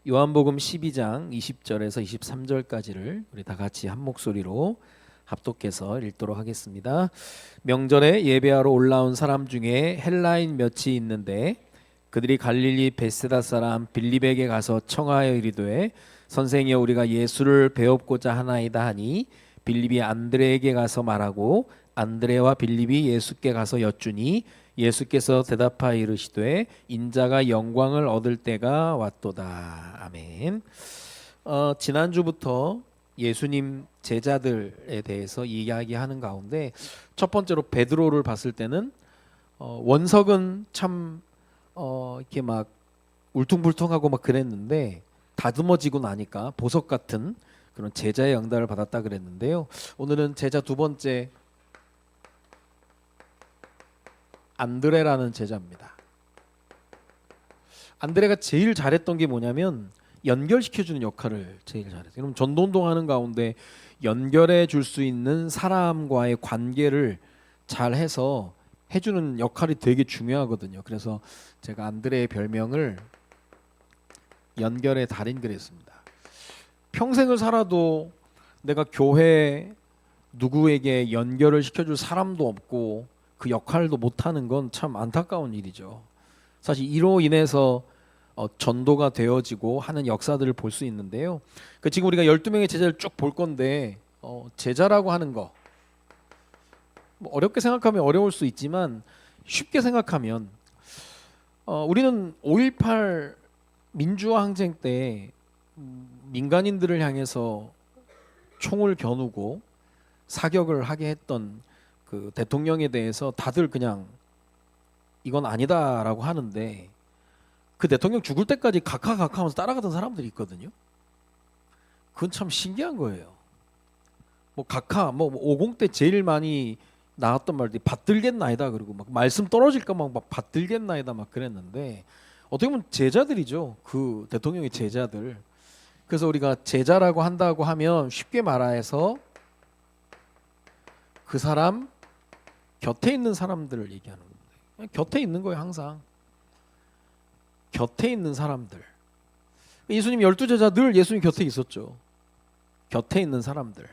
요한복음 12장 20절에서 23절까지를 우리 다 같이 한 목소리로 합독해서 읽도록 하겠습니다. 명절에 예배하러 올라온 사람 중에 헬라인 몇이 있는데 그들이 갈릴리 베세다 사람 빌립에게 가서 청하여 이르되 선생이여 우리가 예수를 배웁고자 하나이다 하니 빌립이 안드레에게 가서 말하고 안드레와 빌립이 예수께 가서 여쭈니 예수께서 대답하여 이르시되 인자가 영광을 얻을 때가 왔도다. 아멘. 지난주부터 예수님 제자들에 대해서 이야기하는 가운데 첫 번째로 베드로를 봤을 때는 원석은 참 이렇게 막 울퉁불퉁하고 막 그랬는데 다듬어지고 나니까 보석 같은 그런 제자의 영달을 받았다 그랬는데요. 오늘은 제자 두 번째 안드레라는 제자입니다. 안드레가 제일 잘했던 게 뭐냐면 연결시켜주는 역할을 제일 잘했어요. 그럼 전도운동하는 가운데 연결해 줄 수 있는 사람과의 관계를 잘 해서 해주는 역할이 되게 중요하거든요. 그래서 제가 안드레의 별명을 연결의 달인 그랬습니다. 평생을 살아도 내가 교회 누구에게 연결을 시켜줄 사람도 없고 그 역할도 못하는 건 참 안타까운 일이죠. 사실 이로 인해서 전도가 되어지고 하는 역사들을 볼 수 있는데요. 지금 우리가 12명의 제자를 쭉 볼 건데 제자라고 하는 거 뭐 어렵게 생각하면 어려울 수 있지만 쉽게 생각하면 우리는 5.18 민주화 항쟁 때 민간인들을 향해서 총을 겨누고 사격을 하게 했던 그 대통령에 대해서 다들 그냥 이건 아니다라고 하는데 그 대통령 죽을 때까지 각하하면서 따라가던 사람들이 있거든요. 그건 참 신기한 거예요. 뭐 각하 뭐 50 때 제일 많이 나왔던 말들이 받들겠나이다 그리고 막 말씀 떨어질까 막 받들겠나이다 막 그랬는데 어떻게 보면 제자들이죠. 그 대통령의 제자들. 그래서 우리가 제자라고 한다고 하면 쉽게 말해서 그 사람 곁에 있는 사람들을 얘기하는 겁니다. 곁에 있는 거예요. 항상 곁에 있는 사람들. 예수님 12제자 늘 예수님 곁에 있었죠. 곁에 있는 사람들.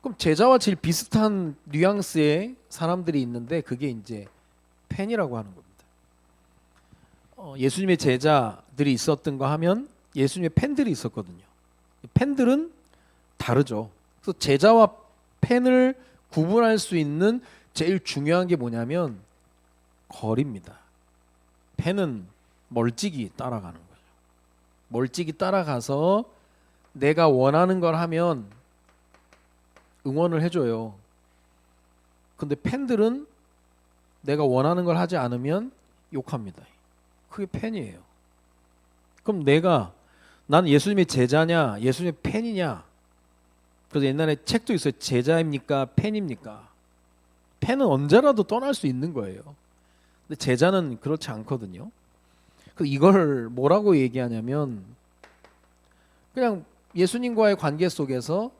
그럼 제자와 제일 비슷한 뉘앙스의 사람들이 있는데 그게 이제 팬이라고 하는 겁니다. 예수님의 제자들이 있었던 거 하면 예수님의 팬들이 있었거든요. 팬들은 다르죠. 그래서 제자와 팬을 구분할 수 있는 제일 중요한 게 뭐냐면 거리입니다. 팬은 멀찍이 따라가는 거죠. 멀찍이 따라가서 내가 원하는 걸 하면 응원을 해줘요. 근데 팬들은 내가 원하는 걸 하지 않으면 욕합니다. 그게 팬이에요. 그럼 난 예수님의 제자냐 예수님의 팬이냐. 그래서 옛날에 책도 있어요. 제자입니까 팬입니까. 팬은 언제라도 떠날 수 있는 거예요. 근데 제자는 그렇지 않거든요. 그래서 이걸 뭐라고 얘기하냐면 그냥 예수님과의 관계 속에서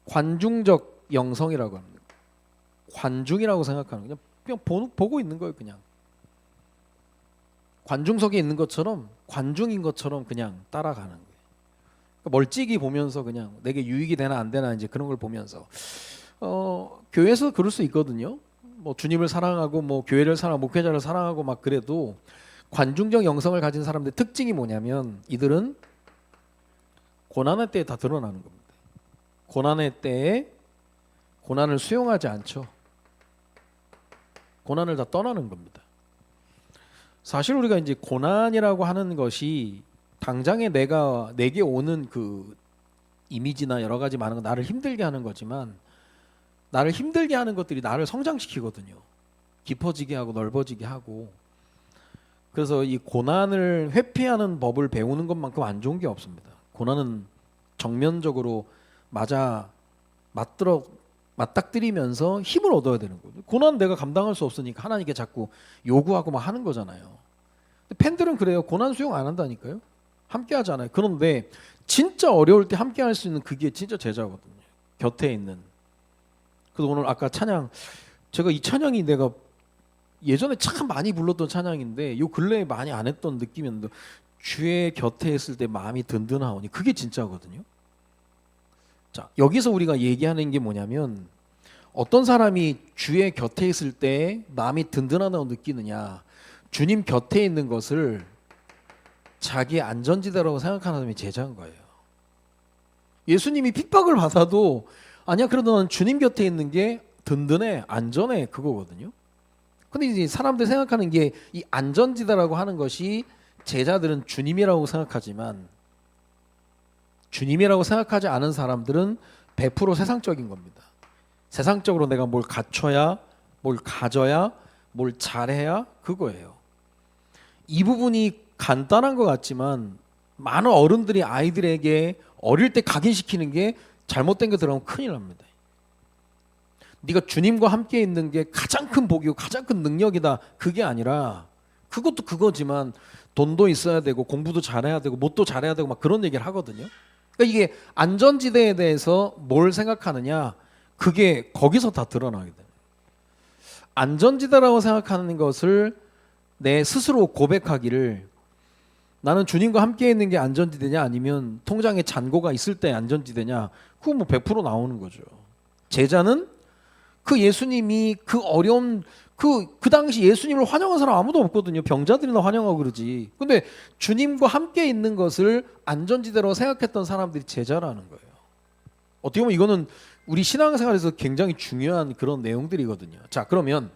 관중적 영성이라고 합니다. 관중이라고 생각하는 거예요. 그냥 보고 있는 거예요. 그냥 관중석에 있는 것처럼 관중인 것처럼 그냥 따라가는 거예요. 멀찍이 보면서 그냥 내게 유익이 되나 안 되나 이제 그런 걸 보면서 교회에서 그럴 수 있거든요. 뭐 주님을 사랑하고 뭐 교회를 사랑, 목회자를 사랑하고 막 그래도 관중적 영성을 가진 사람들 특징이 뭐냐면 이들은 고난의 때에 다 드러나는 겁니다. 고난의 때에 고난을 수용하지 않죠. 고난을 다 떠나는 겁니다. 사실 우리가 이제 고난이라고 하는 것이 당장에 내게 오는 그 이미지나 여러 가지 많은 거 나를 힘들게 하는 거지만 나를 힘들게 하는 것들이 나를 성장시키거든요. 깊어지게 하고 넓어지게 하고. 그래서 이 고난을 회피하는 법을 배우는 것만큼 안 좋은 게 없습니다. 고난은 정면적으로 맞닥뜨리면서 힘을 얻어야 되는 거죠. 고난 내가 감당할 수 없으니까 하나님께 자꾸 요구하고 막 하는 거잖아요. 근데 팬들은 그래요. 고난 수용 안 한다니까요. 함께 하잖아요. 그런데 진짜 어려울 때 함께 할 수 있는 그게 진짜 제자거든요. 곁에 있는. 그래서 오늘 아까 찬양 제가 이 찬양이 내가 예전에 참 많이 불렀던 찬양인데 요 근래에 많이 안 했던 느낌이었는데 주의 곁에 있을 때 마음이 든든하오니 그게 진짜거든요. 자, 여기서 우리가 얘기하는 게 뭐냐면 어떤 사람이 주의 곁에 있을 때 마음이 든든하다고 느끼느냐, 주님 곁에 있는 것을 자기의 안전지대라고 생각하는 사람이 제자인 거예요. 예수님이 핍박을 받아도 아니야 그래도 난 주님 곁에 있는 게 든든해 안전해 그거거든요. 근데 이제 사람들 생각하는 게 이 안전지대라고 하는 것이 제자들은 주님이라고 생각하지만 주님이라고 생각하지 않은 사람들은 100% 세상적인 겁니다. 세상적으로 내가 뭘 갖춰야, 뭘 가져야, 뭘 잘해야 그거예요. 이 부분이 간단한 것 같지만 많은 어른들이 아이들에게 어릴 때 각인시키는 게 잘못된 게 들어가면 큰일 납니다. 네가 주님과 함께 있는 게 가장 큰 복이고 가장 큰 능력이다. 그게 아니라 그것도 그거지만 돈도 있어야 되고 공부도 잘해야 되고 뭣도 잘해야 되고 막 그런 얘기를 하거든요. 그러니까 이게 안전지대에 대해서 뭘 생각하느냐 그게 거기서 다 드러나게 돼요. 안전지대라고 생각하는 것을 내 스스로 고백하기를 나는 주님과 함께 있는 게 안전지대냐 아니면 통장에 잔고가 있을 때 안전지대냐 그거 뭐 100% 나오는 거죠. 제자는 그 예수님이 그 어려운 그 당시 예수님을 환영한 사람 아무도 없거든요. 병자들이나 환영하고 그러지. 근데 주님과 함께 있는 것을 안전지대로 생각했던 사람들이 제자라는 거예요. 어떻게 보면 이거는 우리 신앙생활에서 굉장히 중요한 그런 내용들이거든요. 자, 그러면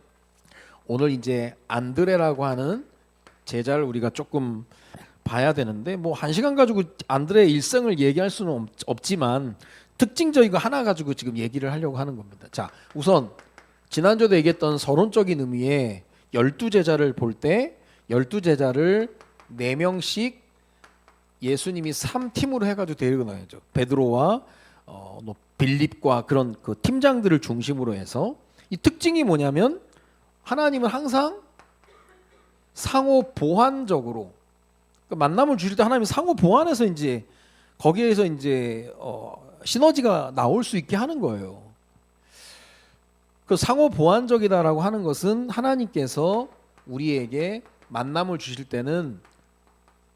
오늘 이제 안드레라고 하는 제자를 우리가 조금 봐야 되는데 뭐 1시간 가지고 안드레의 일생을 얘기할 수는 없지만 특징적인 거 하나 가지고 지금 얘기를 하려고 하는 겁니다. 자, 우선 지난주에도 얘기했던 서론적인 의미의 12제자를 볼 때 12제자를 4명씩 예수님이 3팀으로 해가지고 데리고 나가죠. 베드로와 빌립과 그런 그 팀장들을 중심으로 해서 이 특징이 뭐냐면 하나님은 항상 상호 보완적으로 만남을 주실 때 하나님이 상호 보완해서 이제 거기에서 이제 시너지가 나올 수 있게 하는 거예요. 그 상호 보완적이다라고 하는 것은 하나님께서 우리에게 만남을 주실 때는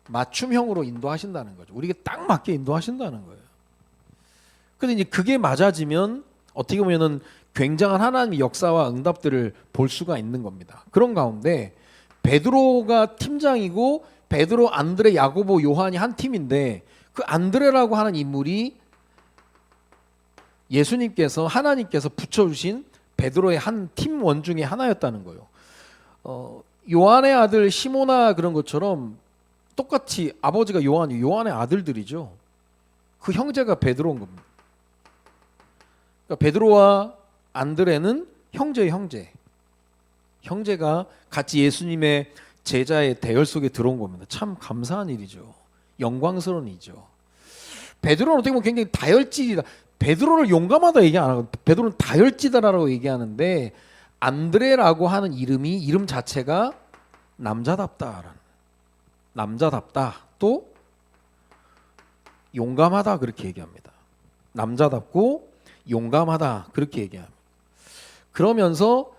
맞춤형으로 인도하신다는 거죠. 우리에게 딱 맞게 인도하신다는 거예요. 근데 이제 그게 맞아지면 어떻게 보면은 굉장한 하나님의 역사와 응답들을 볼 수가 있는 겁니다. 그런 가운데 베드로가 팀장이고 베드로, 안드레, 야고보, 요한이 한 팀인데 그 안드레라고 하는 인물이 예수님께서 하나님께서 붙여주신 베드로의 한 팀원 중에 하나였다는 거예요. 요한의 아들 시모나 그런 것처럼 똑같이 아버지가 요한의 아들들이죠. 그 형제가 베드로인 겁니다. 그러니까 베드로와 안드레는 형제가 같이 예수님의 제자의 대열 속에 들어온 겁니다. 참 감사한 일이죠. 영광스러운 일이죠. 베드로는 어떻게 보면 굉장히 다혈질이다. 베드로를 용감하다 얘기 안 하고 베드로는 다혈질이다라고 얘기하는데 안드레라고 하는 이름 자체가 남자답다 또 용감하다 그렇게 얘기합니다. 남자답고 용감하다 그렇게 얘기합니다. 그러면서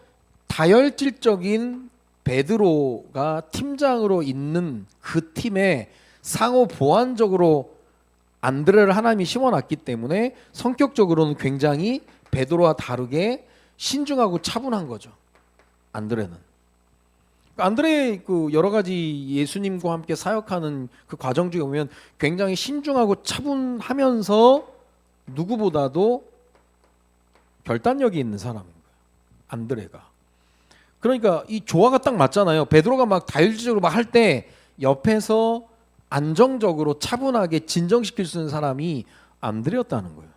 다혈질적인 베드로가 팀장으로 있는 그 팀에 상호 보완적으로 안드레를 하나님이 심어놨기 때문에 성격적으로는 굉장히 베드로와 다르게 신중하고 차분한 거죠. 안드레는. 안드레의 그 여러 가지 예수님과 함께 사역하는 그 과정 중에 보면 굉장히 신중하고 차분하면서 누구보다도 결단력이 있는 사람인 거예요. 안드레가. 그러니까 이 조화가 딱 맞잖아요. 베드로가 막 다혈질적으로 막 할 때 옆에서 안정적으로 차분하게 진정시킬 수 있는 사람이 안드레였다는 거예요.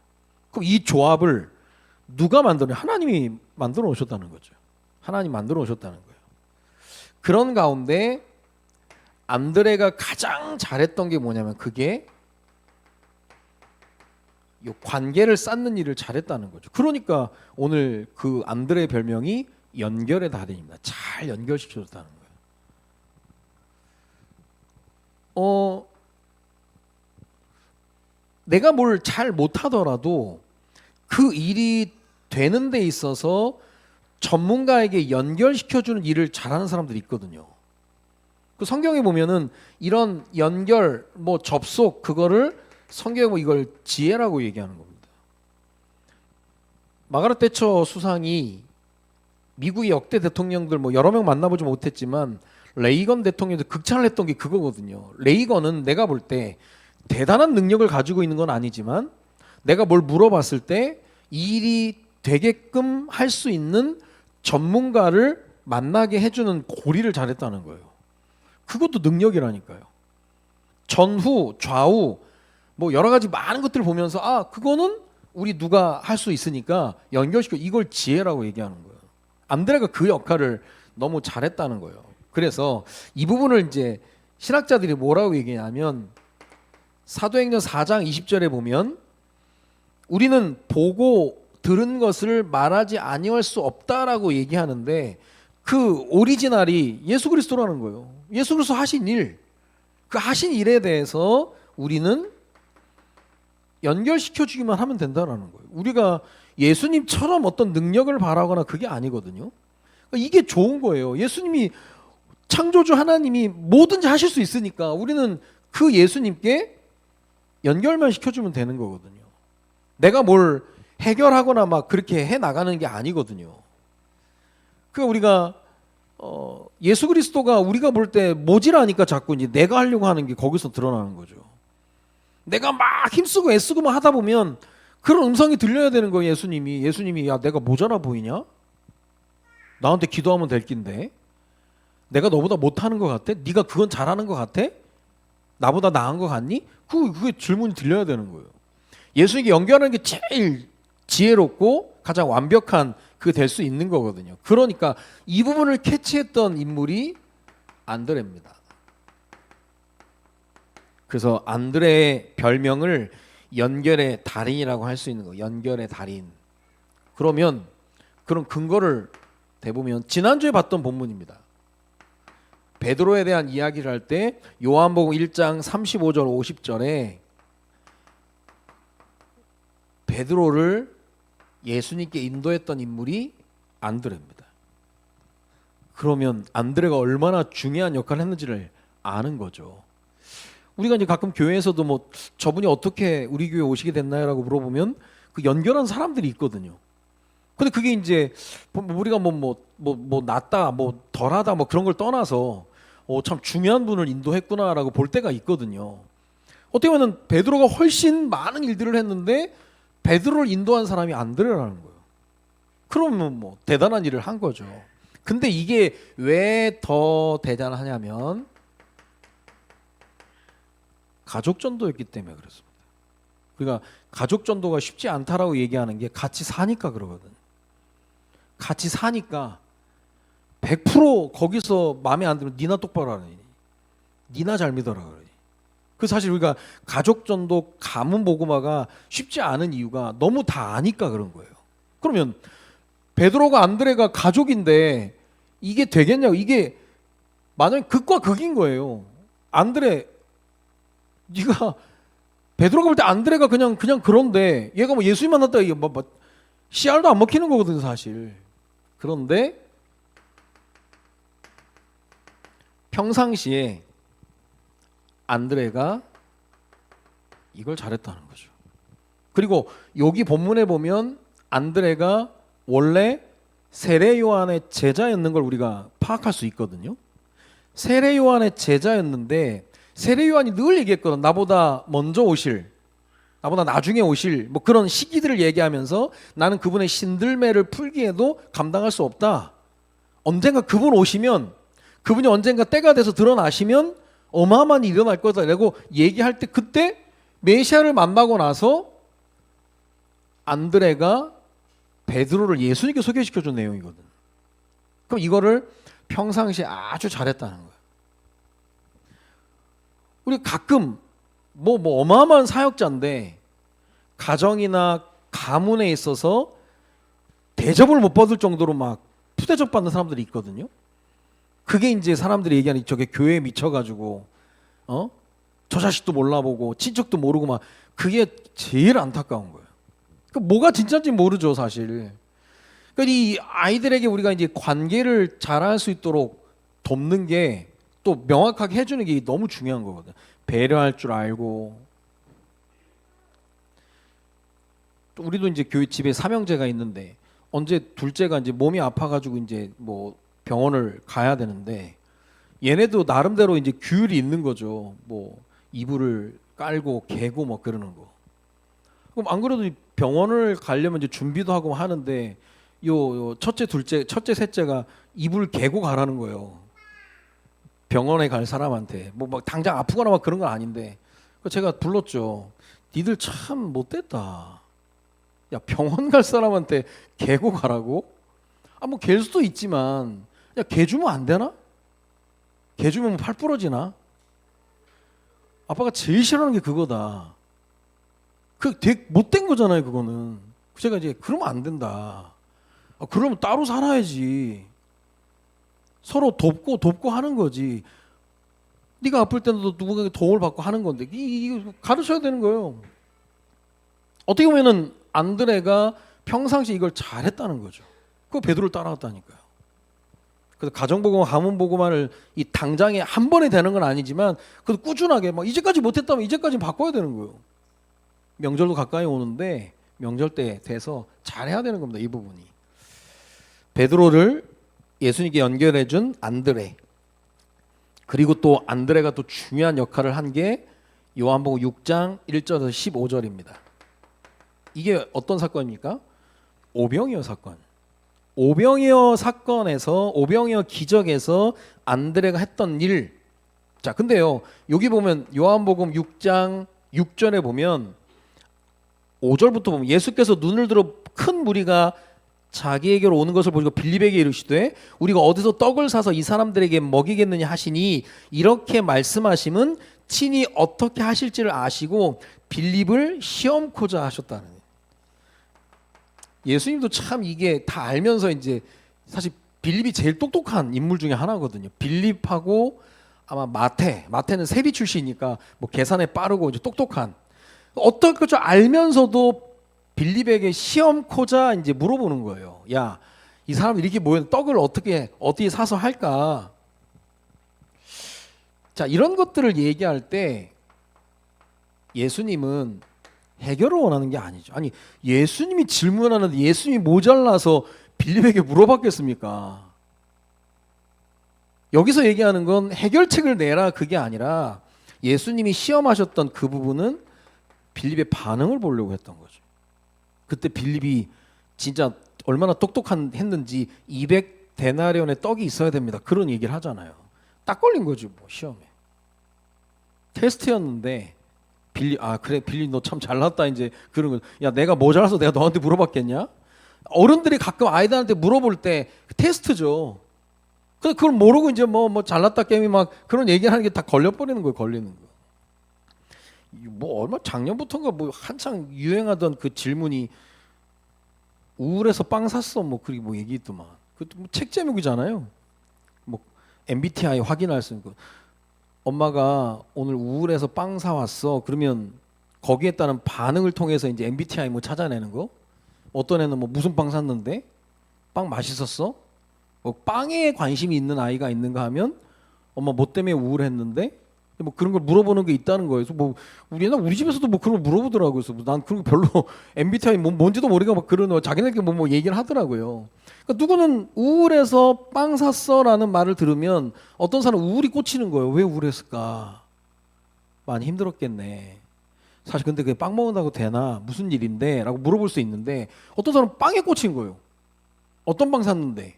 그럼 이 조합을 누가 만드냐? 하나님이 만들어 오셨다는 거죠. 하나님 만들어 오셨다는 거예요. 그런 가운데 안드레가 가장 잘했던 게 뭐냐면 그게 이 관계를 쌓는 일을 잘했다는 거죠. 그러니까 오늘 그 안드레의 별명이 연결의 달인입니다. 잘 연결시켜줬다는 거예요. 내가 뭘 잘 못하더라도 그 일이 되는 데 있어서 전문가에게 연결시켜주는 일을 잘하는 사람들이 있거든요. 그 성경에 보면은 이런 연결, 뭐 접속 그거를 성경에 뭐 이걸 지혜라고 얘기하는 겁니다. 마가렛 대처 수상이 미국의 역대 대통령들 뭐 여러 명 만나보지 못했지만 레이건 대통령도 극찬을 했던 게 그거거든요. 레이건은 내가 볼 때 대단한 능력을 가지고 있는 건 아니지만 내가 뭘 물어봤을 때 이 일이 되게끔 할 수 있는 전문가를 만나게 해주는 고리를 잘했다는 거예요. 그것도 능력이라니까요. 전후, 좌우 뭐 여러 가지 많은 것들을 보면서 아 그거는 우리 누가 할 수 있으니까 연결시켜 이걸 지혜라고 얘기하는 거예요. 안드레가 그 역할을 너무 잘했다는 거예요. 그래서 이 부분을 이제 신학자들이 뭐라고 얘기하냐면 사도행전 4장 20절에 보면 우리는 보고 들은 것을 말하지 아니할 수 없다라고 얘기하는데 그 오리지널이 예수 그리스도라는 거예요. 예수 그리스도 하신 일, 그 하신 일에 대해서 우리는 연결시켜 주기만 하면 된다라는 거예요. 우리가 예수님처럼 어떤 능력을 바라거나 그게 아니거든요. 그러니까 이게 좋은 거예요. 예수님이 창조주 하나님이 뭐든지 하실 수 있으니까 우리는 그 예수님께 연결만 시켜주면 되는 거거든요. 내가 뭘 해결하거나 막 그렇게 해 나가는 게 아니거든요. 그러니까 우리가 예수 그리스도가 우리가 볼 때 모질하니까 자꾸 이제 내가 하려고 하는 게 거기서 드러나는 거죠. 내가 막 힘쓰고 애쓰고 막 하다 보면 그런 음성이 들려야 되는 거예요. 예수님이 야 내가 모자라 보이냐? 나한테 기도하면 될 낀데 내가 너보다 못하는 것 같아? 네가 그건 잘하는 것 같아? 나보다 나은 것 같니? 그게 질문이 들려야 되는 거예요. 예수님께 연결하는 게 제일 지혜롭고 가장 완벽한 그게 될 수 있는 거거든요. 그러니까 이 부분을 캐치했던 인물이 안드레입니다. 그래서 안드레의 별명을 연결의 달인이라고 할 수 있는 거예요. 연결의 달인. 그러면 그런 근거를 대보면 지난주에 봤던 본문입니다. 베드로에 대한 이야기를 할 때 요한복음 1장 35절 50절에 베드로를 예수님께 인도했던 인물이 안드레입니다. 그러면 안드레가 얼마나 중요한 역할을 했는지를 아는 거죠. 우리가 이제 가끔 교회에서도 뭐 저분이 어떻게 우리 교회 오시게 됐나요라고 물어보면 그 연결한 사람들이 있거든요. 근데 그게 이제 우리가 뭐 낫다 뭐 덜하다 뭐 그런 걸 떠나서 참 중요한 분을 인도했구나라고 볼 때가 있거든요. 어떻게 보면 베드로가 훨씬 많은 일들을 했는데 베드로를 인도한 사람이 안드레라는 거예요. 그러면 뭐 대단한 일을 한 거죠. 근데 이게 왜 더 대단하냐면 가족 전도였기 때문에 그렇습니다. 그러니까 가족 전도가 쉽지 않다라고 얘기하는 게 같이 사니까 그러거든. 같이 사니까 100% 거기서 마음에 안 들면 니나 똑바로 하라니. 니나 잘 믿어라 그러니. 그 사실 우리가 가족 전도 가문 복음화가 쉽지 않은 이유가 너무 다 아니까 그런 거예요. 그러면 베드로가 안드레가 가족인데 이게 되겠냐고. 이게 만약에 극과 극인 거예요. 안드레 네가 베드로가 볼 때 안드레가 그냥 그런데 얘가 뭐 예수님 만났다 이게 뭐 씨알도 안 먹히는 거거든요 사실. 그런데 평상시에 안드레가 이걸 잘했다는 거죠. 그리고 여기 본문에 보면 안드레가 원래 세례 요한의 제자였는 걸 우리가 파악할 수 있거든요. 세례 요한의 제자였는데 세례 요한이 늘 얘기했거든. 나보다 먼저 오실, 나보다 나중에 오실 뭐 그런 시기들을 얘기하면서 나는 그분의 신들매를 풀기에도 감당할 수 없다. 언젠가 그분 오시면 그분이 언젠가 때가 돼서 드러나시면 어마어마한 일이 일어날 거다라고 얘기할 때 그때 메시아를 만나고 나서 안드레가 베드로를 예수님께 소개시켜준 내용이거든. 그럼 이거를 평상시에 아주 잘했다는 거예요. 우리 가끔 뭐 어마어마한 사역자인데 가정이나 가문에 있어서 대접을 못 받을 정도로 막 푸대접 받는 사람들이 있거든요. 그게 이제 사람들이 얘기하는 저게 교회에 미쳐가지고 저 자식도 몰라보고 친척도 모르고 막 그게 제일 안타까운 거예요. 그 뭐가 진짜인지 모르죠 사실. 그러니까 이 아이들에게 우리가 이제 관계를 잘할 수 있도록 돕는 게 또 명확하게 해주는 게 너무 중요한 거거든. 배려할 줄 알고. 우리도 이제 교회 집에 삼형제가 있는데 언제 둘째가 이제 몸이 아파가지고 이제 뭐 병원을 가야 되는데 얘네도 나름대로 이제 규율이 있는 거죠. 뭐 이불을 깔고 개고 뭐 그러는 거. 그럼 안 그래도 병원을 가려면 이제 준비도 하고 하는데 요 첫째, 둘째, 첫째, 셋째가 이불 개고 가라는 거예요. 병원에 갈 사람한테 뭐 막 당장 아프거나 막 그런 건 아닌데 제가 불렀죠. 니들 참 못됐다. 야 병원 갈 사람한테 개고 가라고? 아 뭐 갤 수도 있지만 야 개 주면 안 되나? 개 주면 팔 부러지나? 아빠가 제일 싫어하는 게 그거다. 그 되게 못된 거잖아요 그거는. 제가 이제 그러면 안 된다. 아, 그러면 따로 살아야지. 서로 돕고 하는 거지. 네가 아플 때도 누군가에게 도움을 받고 하는 건데 이거 가르쳐야 되는 거예요. 어떻게 보면은 안드레가 평상시 이걸 잘했다는 거죠. 그 베드로를 따라갔다니까요. 그래서 가정복음, 가문복음화를 이 당장에 한 번에 되는 건 아니지만 그래도 꾸준하게 막 이제까지 못했다면 이제까지 바꿔야 되는 거예요. 명절도 가까이 오는데 명절 때 돼서 잘해야 되는 겁니다. 이 부분이. 베드로를 예수님께 연결해준 안드레. 그리고 또 안드레가 또 중요한 역할을 한 게 요한복음 6장 1절에서 15절입니다. 이게 어떤 사건입니까? 오병이어 사건. 오병이어 사건에서 오병이어 기적에서 안드레가 했던 일. 자, 근데요. 여기 보면 요한복음 6장 6절에 보면 5절부터 보면 예수께서 눈을 들어 큰 무리가 자기에게로 오는 것을 보시고 빌립에게 이르시되 우리가 어디서 떡을 사서 이 사람들에게 먹이겠느냐 하시니 이렇게 말씀하심은 친히 어떻게 하실지를 아시고 빌립을 시험코자 하셨다는. 예수님도 참 이게 다 알면서 이제 사실 빌립이 제일 똑똑한 인물 중에 하나거든요. 빌립하고 아마 마태는 세리 출신이니까 뭐 계산에 빠르고 이제 똑똑한 어떨 것 줄 알면서도 빌립에게 시험코자 이제 물어보는 거예요. 야, 이 사람들 이렇게 모여 떡을 어떻게 사서 할까? 자, 이런 것들을 얘기할 때 예수님은 해결을 원하는 게 아니죠. 아니, 예수님이 질문하는데 예수님이 모자라서 빌립에게 물어봤겠습니까? 여기서 얘기하는 건 해결책을 내라 그게 아니라 예수님이 시험하셨던 그 부분은 빌립의 반응을 보려고 했던 거죠. 그때 빌립이 진짜 얼마나 했는지 200데나리온의 떡이 있어야 됩니다. 그런 얘기를 하잖아요. 딱 걸린 거죠, 뭐 시험에. 테스트였는데 그래 빌립 너 참 잘났다 이제 그런 거. 야 내가 모자라서 내가 너한테 물어봤겠냐? 어른들이 가끔 아이들한테 물어볼 때 테스트죠. 근데 그걸 모르고 이제 뭐 잘났다 게임이 막 그런 얘기를 하는 게 다 걸려버리는 거예요, 걸리는 거. 뭐 얼마 작년부터인가 뭐 한창 유행하던 그 질문이 우울해서 빵 샀어 뭐 그리고 뭐 얘기했더만 그것도 뭐 책 제목이잖아요. 뭐 MBTI 확인할 수 있는 거. 엄마가 오늘 우울해서 빵 사왔어. 그러면 거기에 따른 반응을 통해서 이제 MBTI 뭐 찾아내는 거. 어떤 애는 뭐 무슨 빵 샀는데 빵 맛있었어? 뭐 빵에 관심이 있는 아이가 있는가 하면 엄마 뭐 때문에 우울했는데 뭐 그런 걸 물어보는 게 있다는 거예요. 그래서 뭐 우리 집에서도 뭐 그런 걸 물어보더라고요. 그래서 난 그런 거 별로 MBTI 뭔지도 모르고 막 그런 자기네들끼리 뭐 얘기를 하더라고요. 그러니까 누구는 우울해서 빵 샀어라는 말을 들으면 어떤 사람은 우울이 꽂히는 거예요. 왜 우울했을까? 많이 힘들었겠네. 사실 근데 그게 빵 먹는다고 되나? 무슨 일인데? 라고 물어볼 수 있는데 어떤 사람은 빵에 꽂힌 거예요. 어떤 빵 샀는데?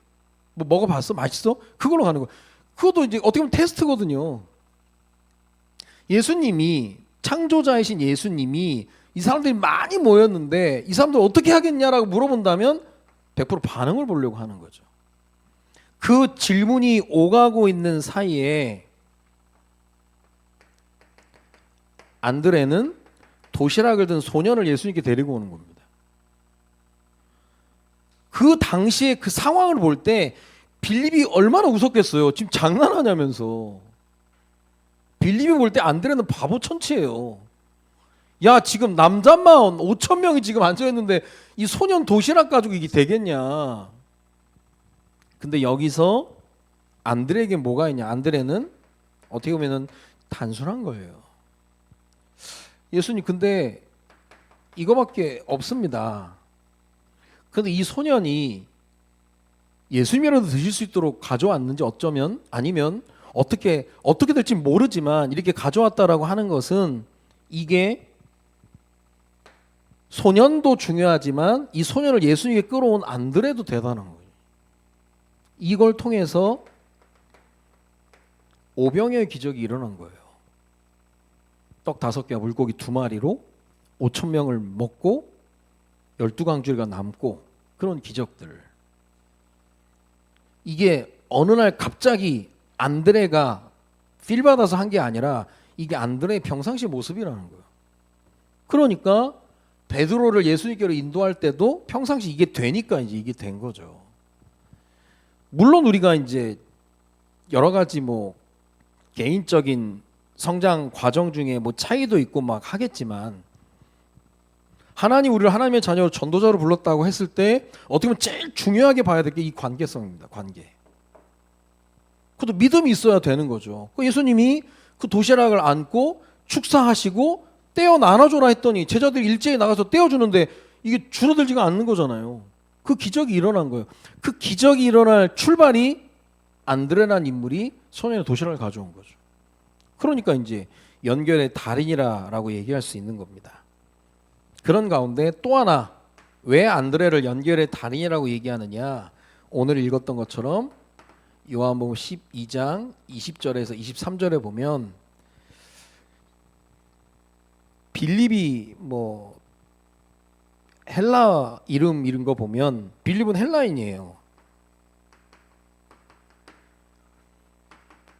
뭐 먹어봤어? 맛있어? 그걸로 가는 거예요. 그것도 이제 어떻게 보면 테스트거든요. 예수님이 창조자이신 예수님이 이 사람들이 많이 모였는데 이 사람들 어떻게 하겠냐라고 물어본다면 100% 반응을 보려고 하는 거죠. 그 질문이 오가고 있는 사이에 안드레는 도시락을 든 소년을 예수님께 데리고 오는 겁니다. 그 당시에 그 상황을 볼 때 빌립이 얼마나 웃었겠어요. 지금 장난하냐면서. 빌립이 볼 때 안드레는 바보 천치예요. 야, 지금 남자만 5천 명이 지금 앉아 있는데 이 소년 도시락 가지고 이게 되겠냐? 근데 여기서 안드레에게 뭐가 있냐? 안드레는 어떻게 보면은 단순한 거예요. 예수님, 근데 이거밖에 없습니다. 근데 이 소년이 예수님이라도 드실 수 있도록 가져왔는지, 어쩌면 아니면 어떻게 될지 모르지만 이렇게 가져왔다라고 하는 것은, 이게 소년도 중요하지만 이 소년을 예수님께 끌어온 안드레도 대단한 거예요. 이걸 통해서 오병이어의 기적이 일어난 거예요. 떡 5개와 물고기 2마리로 5천 명을 먹고 12강줄기가 남고, 그런 기적들. 이게 어느 날 갑자기 안드레가 필 받아서 한 게 아니라 이게 안드레의 평상시 모습이라는 거예요. 그러니까 베드로를 예수님께로 인도할 때도 평상시 이게 되니까 이제 이게 된 거죠. 물론 우리가 이제 여러 가지 뭐 개인적인 성장 과정 중에 뭐 차이도 있고 막 하겠지만, 하나님 우리를 하나님의 자녀로 전도자로 불렀다고 했을 때 어떻게 보면 제일 중요하게 봐야 될 게 이 관계성입니다. 관계. 그것도 믿음이 있어야 되는 거죠. 예수님이 그 도시락을 안고 축사하시고 떼어 나눠줘라 했더니 제자들이 일제히 나가서 떼어주는데 이게 줄어들지가 않는 거잖아요. 그 기적이 일어난 거예요. 그 기적이 일어날 출발이 안드레라는 인물이 소년의 도시락을 가져온 거죠. 그러니까 이제 연결의 달인이라고 얘기할 수 있는 겁니다. 그런 가운데 또 하나, 왜 안드레를 연결의 달인이라고 얘기하느냐, 오늘 읽었던 것처럼 요한복음 12장 20절에서 23절에 보면 빌립이 뭐 헬라 이름 거 보면 빌립은 헬라인이에요.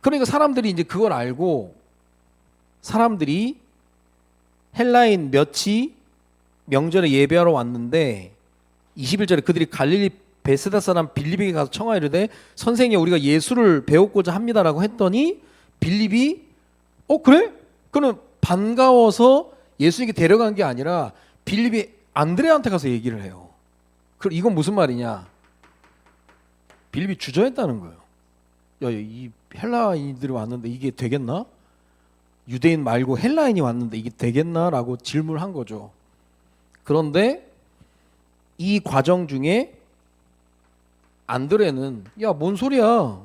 그러니까 사람들이 이제 그걸 알고, 사람들이 헬라인 몇이 명절에 예배하러 왔는데 21절에 그들이 갈릴리 베세다 사람 빌립에게 가서 청하이르되 선생님, 우리가 예수를 배우고자 합니다라고 했더니 빌립이 그래? 그럼 반가워서 예수님께 데려간 게 아니라 빌립이 안드레한테 가서 얘기를 해요. 그럼 이건 무슨 말이냐? 빌립이 주저했다는 거예요. 야, 이 헬라인들이 왔는데 이게 되겠나? 유대인 말고 헬라인이 왔는데 이게 되겠나라고 질문을 한 거죠. 그런데 이 과정 중에 안드레는, 야, 뭔 소리야?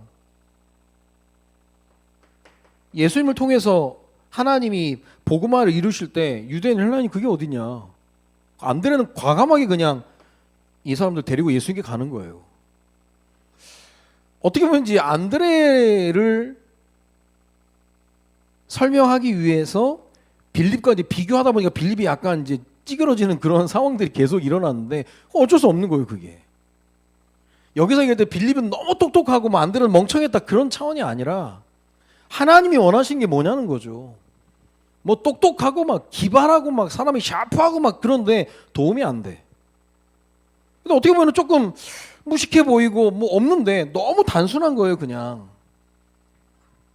예수님을 통해서 하나님이 복음화를 이루실 때 유대인 헬라인이 그게 어디냐? 안드레는 과감하게 그냥 이 사람들 데리고 예수님께 가는 거예요. 어떻게 보면 이제 안드레를 설명하기 위해서 빌립과 이제 비교하다 보니까 빌립이 약간 이제 찌그러지는 그런 상황들이 계속 일어났는데 어쩔 수 없는 거예요, 그게. 여기서 얘기할 때 빌립은 너무 똑똑하고 뭐 안드레는 멍청했다, 그런 차원이 아니라 하나님이 원하신 게 뭐냐는 거죠. 뭐 똑똑하고 막 기발하고 막 사람이 샤프하고 막 그런데 도움이 안 돼. 근데 어떻게 보면 조금 무식해 보이고 뭐 없는데 너무 단순한 거예요, 그냥.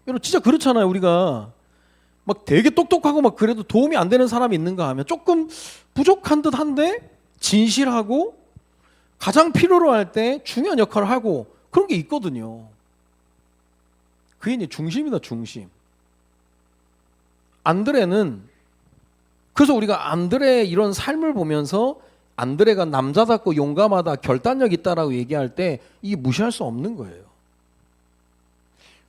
여러분 진짜 그렇잖아요. 우리가 막 되게 똑똑하고 막 그래도 도움이 안 되는 사람이 있는가 하면 조금 부족한 듯 한데 진실하고 가장 필요로 할 때 중요한 역할을 하고 그런 게 있거든요. 그게 이제 중심이다, 중심. 안드레는, 그래서 우리가 안드레의 이런 삶을 보면서 안드레가 남자답고 용감하다, 결단력 있다라고 얘기할 때 이게 무시할 수 없는 거예요.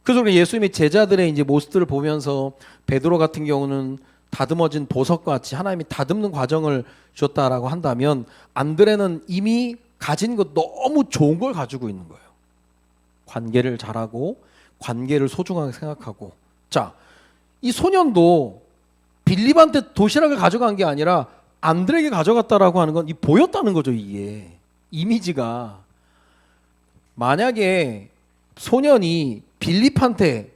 그래서 우리 예수님의 제자들의 이제 모습들을 보면서 베드로 같은 경우는 다듬어진 보석과 같이 하나님이 다듬는 과정을 주었다라고 한다면, 안드레는 이미 가진 것 너무 좋은 걸 가지고 있는 거예요. 관계를 잘하고 관계를 소중하게 생각하고. 자, 이 소년도 빌립한테 도시락을 가져간 게 아니라 안드레에게 가져갔다라고 하는 건 이 보였다는 거죠. 이게 이미지가. 만약에 소년이 빌립한테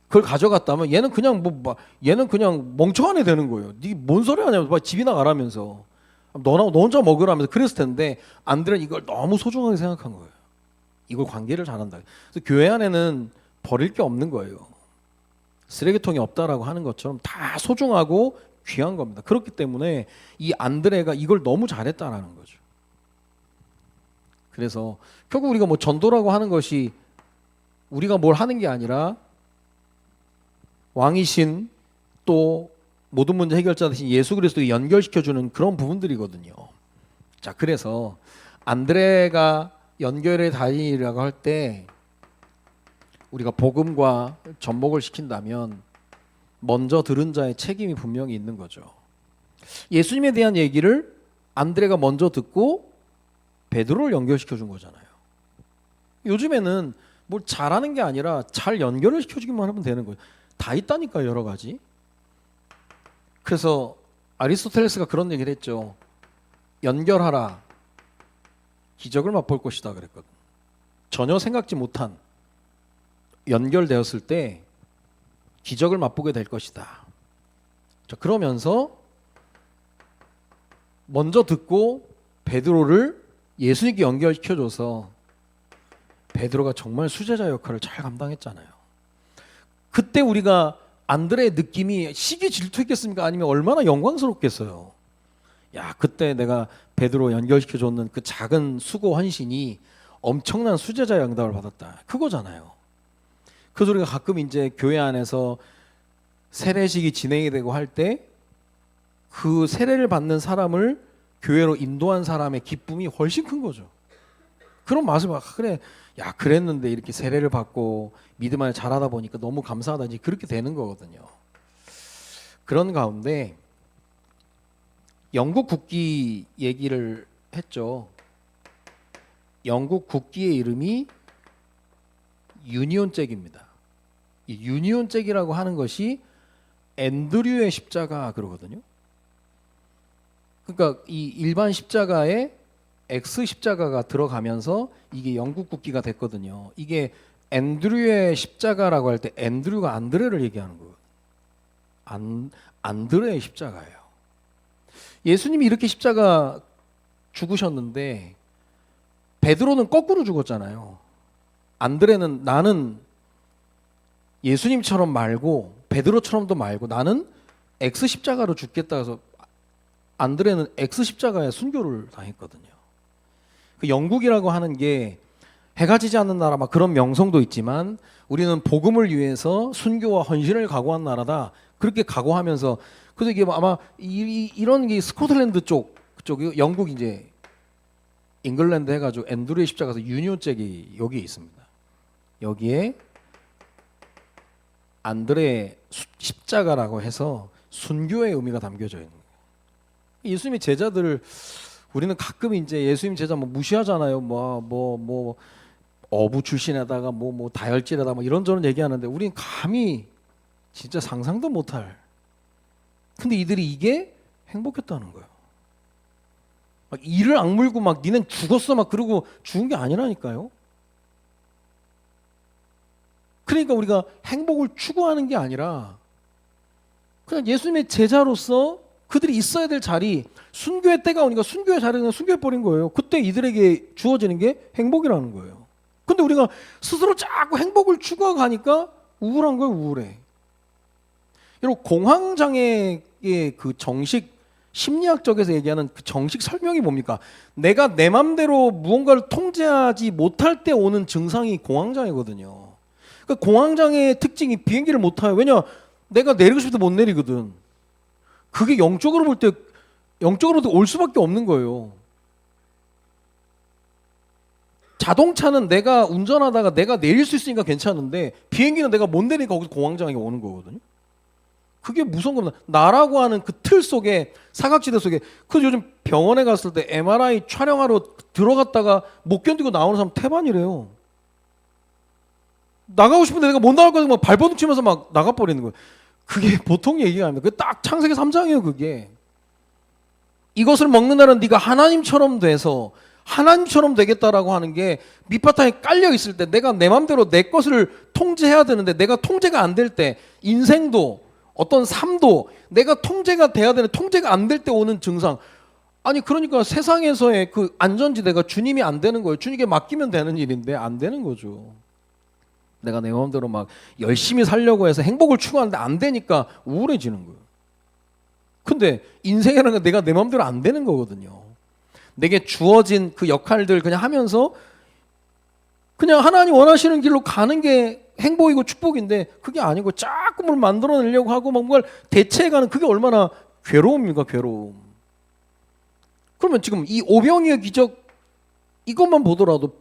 그걸 가져갔다면 얘는 그냥 얘는 그냥 멍청한 애 되는 거예요. 네 뭔 소리 하냐면서 집이나 가라면서 너 혼자 먹으라면서 그랬을 텐데, 안드레는 이걸 너무 소중하게 생각한 거예요. 이걸 관계를 잘한다. 그래서 교회 안에는 버릴 게 없는 거예요. 쓰레기통이 없다라고 하는 것처럼 다 소중하고 귀한 겁니다. 그렇기 때문에 이 안드레가 이걸 너무 잘했다라는 거죠. 그래서 결국 우리가 뭐 전도라고 하는 것이 우리가 뭘 하는 게 아니라 왕이신 또 모든 문제 해결자 되신 예수 그리스도에 연결시켜주는 그런 부분들이거든요. 자, 그래서 안드레가 연결의 달인이라고 할 때 우리가 복음과 접목을 시킨다면 먼저 들은 자의 책임이 분명히 있는 거죠. 예수님에 대한 얘기를 안드레가 먼저 듣고 베드로를 연결시켜 준 거잖아요. 요즘에는 뭘 잘하는 게 아니라 잘 연결을 시켜주기만 하면 되는 거예요. 다 있다니까 여러 가지. 그래서 아리스토텔레스가 그런 얘기를 했죠. 연결하라. 기적을 맛볼 것이다 그랬거든. 전혀 생각지 못한 연결되었을 때 기적을 맛보게 될 것이다. 자, 그러면서 먼저 듣고 베드로를 예수님께 연결시켜줘서 베드로가 정말 수제자 역할을 잘 감당했잖아요. 그때 우리가 안드레의 느낌이 시기 질투했겠습니까? 아니면 얼마나 영광스럽겠어요. 야, 그때 내가 베드로 연결시켜줬는 그 작은 수고 헌신이 엄청난 수제자 응답을 받았다. 그거잖아요. 그래서 우리가 가끔 이제 교회 안에서 세례식이 진행이 되고 할 때 그 세례를 받는 사람을 교회로 인도한 사람의 기쁨이 훨씬 큰 거죠. 그런 맛을 막 그래, 야 그랬는데 이렇게 세례를 받고 믿음 안에 자라다 보니까 너무 감사하다 이제 그렇게 되는 거거든요. 그런 가운데 영국 국기 얘기를 했죠. 영국 국기의 이름이 유니온 잭입니다. 이 유니온 잭이라고 하는 것이 앤드류의 십자가 그러거든요. 그러니까 이 일반 십자가에 X 십자가가 들어가면서 이게 영국 국기가 됐거든요. 이게 앤드류의 십자가라고 할 때 앤드류가 안드레를 얘기하는 거예요. 안드레의 십자가예요. 예수님이 이렇게 십자가 죽으셨는데 베드로는 거꾸로 죽었잖아요. 안드레는 나는 예수님처럼 말고 베드로처럼도 말고 나는 X 십자가로 죽겠다 해서 안드레는 X 십자가에 순교를 당했거든요. 그 영국이라고 하는 게 해가 지지 않는 나라 막 그런 명성도 있지만 우리는 복음을 위해서 순교와 헌신을 각오한 나라다. 그렇게 각오하면서 그래서 이게 아마 이런 게 스코틀랜드 그쪽 영국 이제 잉글랜드 해가지고 앤드류의 십자가에서 유니온 잭이 여기에 있습니다. 여기에 안드레의 십자가라고 해서 순교의 의미가 담겨져 있는 거예요. 예수님의 제자들 우리는 가끔 이제 예수님 제자 뭐 무시하잖아요. 뭐 어부 출신에다가 뭐 다혈질에다 뭐 이런저런 얘기하는데 우리는 감히 진짜 상상도 못할. 근데 이들이 이게 행복했다는 거예요. 막 이를 악물고 막 니는 죽었어 막 그러고 죽은 게 아니라니까요. 그러니까 우리가 행복을 추구하는 게 아니라 그냥 예수님의 제자로서 그들이 있어야 될 자리, 순교의 때가 오니까 순교의 자리는 순교해버린 거예요. 그때 이들에게 주어지는 게 행복이라는 거예요. 근데 우리가 스스로 자꾸 행복을 추구하니까 우울한 거예요. 우울해. 여러분 공황장애의 그 정식 심리학적에서 얘기하는 그 정식 설명이 뭡니까? 내가 내 맘대로 무언가를 통제하지 못할 때 오는 증상이 공황장애거든요. 그러니까 공황장애의 특징이 비행기를 못 타요. 왜냐? 내가 내리고 싶어도 못 내리거든. 그게 영적으로 볼 때 영적으로도 올 수밖에 없는 거예요. 자동차는 내가 운전하다가 내가 내릴 수 있으니까 괜찮은데 비행기는 내가 못 내리니까 거기서 공황장애가 오는 거거든요. 그게 무서운 겁니다. 나라고 하는 그 틀 속에 사각지대 속에 그래서 요즘 병원에 갔을 때 MRI 촬영하러 들어갔다가 못 견디고 나오는 사람 태반이래요. 나가고 싶은데 내가 못 나갈 거니까 막 발버둥 치면서 막 나가버리는 거예요. 그게 보통 얘기가 아닙니다. 그게 딱 창세기 3장이에요. 그게 이것을 먹는 날은 네가 하나님처럼 돼서 하나님처럼 되겠다라고 하는 게 밑바탕에 깔려 있을 때 내가 내 맘대로 내 것을 통제해야 되는데 내가 통제가 안 될 때 인생도 어떤 삶도 내가 통제가 돼야 되는 통제가 안 될 때 오는 증상. 아니 그러니까 세상에서의 그 안전지대가 주님이 안 되는 거예요. 주님께 맡기면 되는 일인데 안 되는 거죠. 내가 내 마음대로 막 열심히 살려고 해서 행복을 추구하는데 안 되니까 우울해지는 거예요. 근데 인생이라는 건 내가 내 마음대로 안 되는 거거든요. 내게 주어진 그 역할들 그냥 하면서 그냥 하나님 원하시는 길로 가는 게 행복이고 축복인데 그게 아니고 자꾸 뭘 만들어내려고 하고 뭔가를 대체해가는 그게 얼마나 괴로움입니까, 괴로움. 그러면 지금 이 오병이의 기적 이것만 보더라도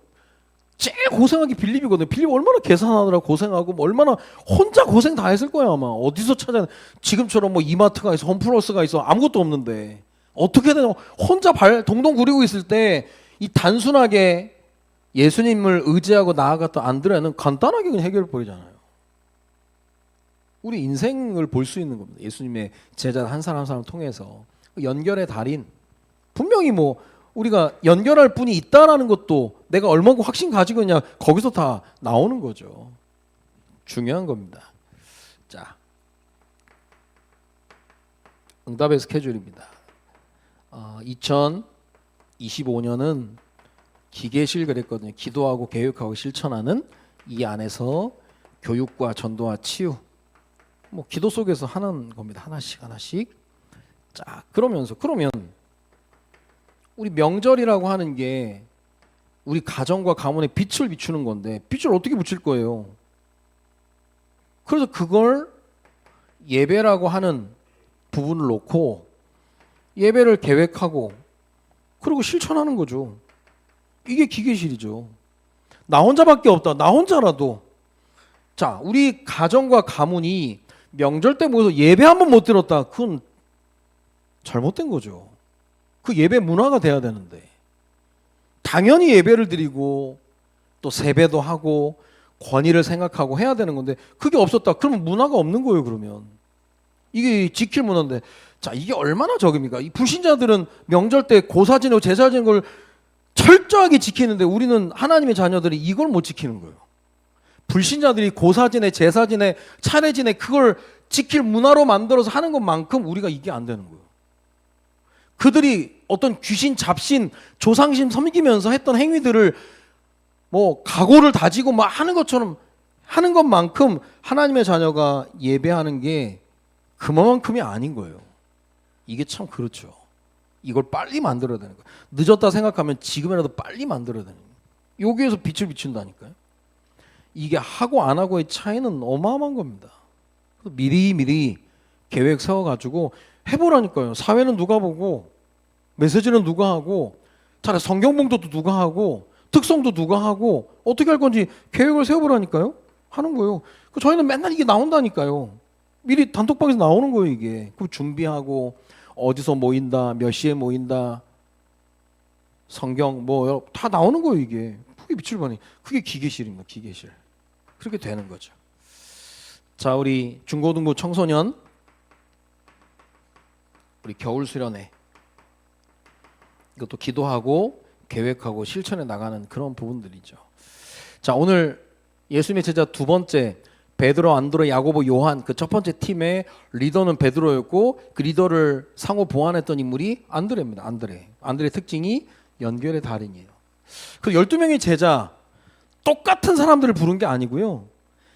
제일 고생하기 빌립이거든요. 빌립 얼마나 계산하느라 고생하고 뭐 얼마나 혼자 고생 다 했을 거야 아마. 어디서 찾아 지금처럼 뭐 이마트가 있어, 홈플러스가 있어 아무것도 없는데 어떻게든 혼자 발 동동 구리고 있을 때 이 단순하게 예수님을 의지하고 나아갔던 안드레는 간단하게 그냥 해결해 버리잖아요. 우리 인생을 볼 수 있는 겁니다. 예수님의 제자 한 사람 한 사람 통해서 연결의 달인 분명히 뭐 우리가 연결할 분이 있다라는 것도 내가 얼마나 확신 가지고 있냐 거기서 다 나오는 거죠. 중요한 겁니다. 자, 응답의 스케줄입니다. 2025년은 기계실 그랬거든요. 기도하고 계획하고 실천하는 이 안에서 교육과 전도와 치유 뭐 기도 속에서 하는 겁니다. 하나씩 하나씩. 자, 그러면 우리 명절이라고 하는 게 우리 가정과 가문에 빛을 비추는 건데 빛을 어떻게 붙일 거예요? 그래서 그걸 예배라고 하는 부분을 놓고 예배를 계획하고 그리고 실천하는 거죠. 이게 기계실이죠. 나 혼자밖에 없다. 나 혼자라도 자, 우리 가정과 가문이 명절 때 모여서 예배 한 번 못 들었다. 그건 잘못된 거죠. 그 예배 문화가 돼야 되는데 당연히 예배를 드리고 또 세배도 하고 권위를 생각하고 해야 되는 건데 그게 없었다. 그러면 문화가 없는 거예요. 그러면 이게 지킬 문화인데 자, 이게 얼마나 적입니까? 이 불신자들은 명절 때 고사 지내고 제사 지내는 걸 철저하게 지키는데 우리는 하나님의 자녀들이 이걸 못 지키는 거예요. 불신자들이 고사 지내 제사 지내 차례 지내 그걸 지킬 문화로 만들어서 하는 것만큼 우리가 이게 안 되는 거예요. 그들이 어떤 귀신 잡신 조상신 섬기면서 했던 행위들을 뭐 각오를 다지고 막 하는 것처럼 하는 것만큼 하나님의 자녀가 예배하는 게 그만큼이 아닌 거예요. 이게 참 그렇죠. 이걸 빨리 만들어야 되는 거예요. 늦었다 생각하면 지금이라도 빨리 만들어야 되는 거예요. 여기에서 빛을 비춘다니까요. 이게 하고 안 하고의 차이는 어마어마한 겁니다. 미리 계획 세워가지고 해보라니까요. 사회는 누가 보고 메시지는 누가 하고 차라리 성경 봉독도 누가 하고 특성도 누가 하고 어떻게 할 건지 계획을 세워보라니까요. 하는 거예요. 저희는 맨날 이게 나온다니까요. 미리 단톡방에서 나오는 거예요. 이게. 그럼 준비하고 어디서 모인다 몇 시에 모인다 성경 뭐 다 나오는 거예요. 이게. 그게 빛을 보니 그게 기계실입니다. 기계실. 그렇게 되는 거죠. 자, 우리 중고등부 청소년 우리 겨울 수련회 이것도 기도하고 계획하고 실천해 나가는 그런 부분들이죠. 자, 오늘 예수님의 제자 두 번째 베드로, 안드레, 야고보, 요한 그 첫 번째 팀의 리더는 베드로였고 그 리더를 상호 보완했던 인물이 안드레입니다. 안드레의 특징이 연결의 달인이에요. 그 12명의 제자 똑같은 사람들을 부른 게 아니고요.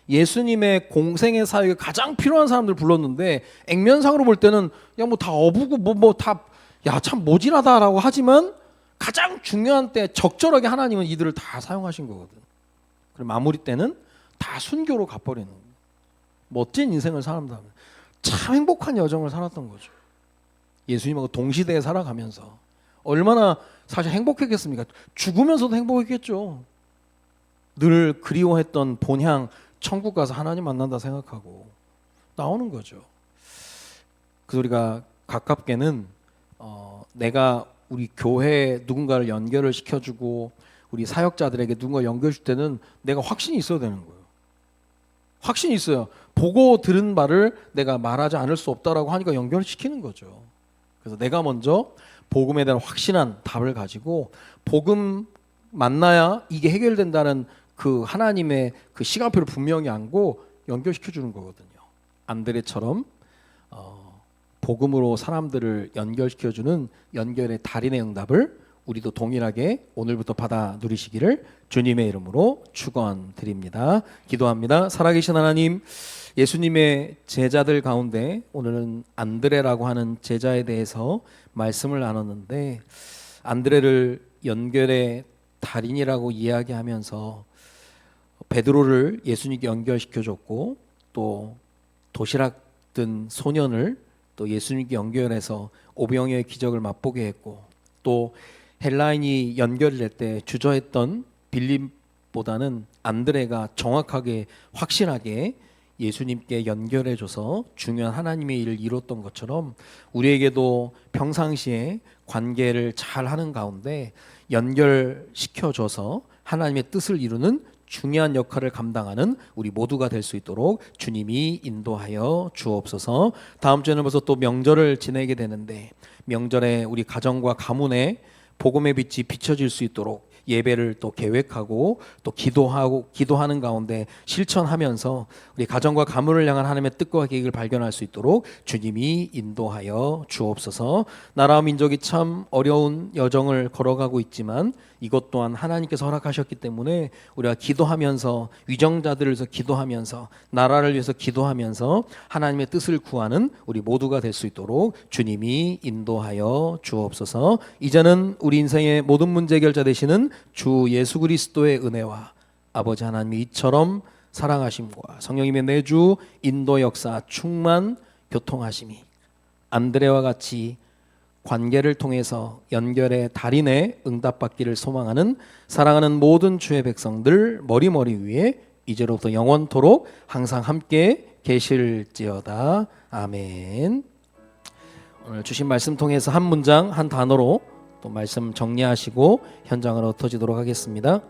예수님의 공생의 사역에 가장 필요한 사람들을 불렀는데 액면상으로 볼 때는 야 뭐 다 어부고 뭐 다 야 참 모질하다라고 하지만 가장 중요한 때 적절하게 하나님은 이들을 다 사용하신 거거든. 그리고 마무리 때는 다 순교로 가버리는 멋진 인생을 살았다. 참 행복한 여정을 살았던 거죠. 예수님하고 동시대에 살아가면서 얼마나 사실 행복했겠습니까? 죽으면서도 행복했겠죠. 늘 그리워했던 본향 천국 가서 하나님 만난다 생각하고 나오는 거죠. 그래서 우리가 가깝게는 내가 우리 교회에 누군가를 연결을 시켜주고 우리 사역자들에게 누군가 연결줄 때는 내가 확신이 있어야 되는 거예요. 확신이 있어요. 보고 들은 말을 내가 말하지 않을 수 없다라고 하니까 연결시키는 거죠. 그래서 내가 먼저 복음에 대한 확신한 답을 가지고 복음 만나야 이게 해결된다는 그 하나님의 그 시간표를 분명히 안고 연결시켜 주는 거거든요. 안드레처럼 복음으로 사람들을 연결시켜 주는 연결의 달인의 응답을 우리도 동일하게 오늘부터 받아 누리시기를 주님의 이름으로 축원드립니다. 기도합니다. 살아계신 하나님, 예수님의 제자들 가운데 오늘은 안드레라고 하는 제자에 대해서 말씀을 나눴는데, 안드레를 연결의 달인이라고 이야기하면서 베드로를 예수님께 연결시켜줬고, 또 도시락 든 소년을 또 예수님께 연결해서 오병이어의 기적을 맛보게 했고, 또 헬라인이 연결될 때 주저했던 빌립보다는 안드레가 정확하게 확실하게 예수님께 연결해줘서 중요한 하나님의 일을 이뤘던 것처럼, 우리에게도 평상시에 관계를 잘 하는 가운데 연결시켜줘서 하나님의 뜻을 이루는 중요한 역할을 감당하는 우리 모두가 될 수 있도록 주님이 인도하여 주옵소서. 다음 주에는 벌써 또 명절을 지내게 되는데, 명절에 우리 가정과 가문에 복음의 빛이 비춰질 수 있도록 예배를 또 계획하고 또 기도하는 가운데 실천하면서 우리 가정과 가문을 향한 하나님의 뜻과 계획을 발견할 수 있도록 주님이 인도하여 주옵소서. 나라와 민족이 참 어려운 여정을 걸어가고 있지만 이것 또한 하나님께서 허락하셨기 때문에 우리가 기도하면서, 위정자들을 위해서 기도하면서, 나라를 위해서 기도하면서 하나님의 뜻을 구하는 우리 모두가 될 수 있도록 주님이 인도하여 주옵소서. 이제는 우리 인생의 모든 문제 해결자 되시는 주 예수 그리스도의 은혜와 아버지 하나님이 이처럼 사랑하심과 성령님의 내주 인도 역사 충만 교통하심이 안드레와 같이 관계를 통해서 연결의 달인의 응답받기를 소망하는 사랑하는 모든 주의 백성들 머리머리 위에 이제로부터 영원토록 항상 함께 계실지어다. 아멘. 오늘 주신 말씀 통해서 한 문장 한 단어로 또 말씀 정리하시고 현장으로 흩어지도록 하겠습니다.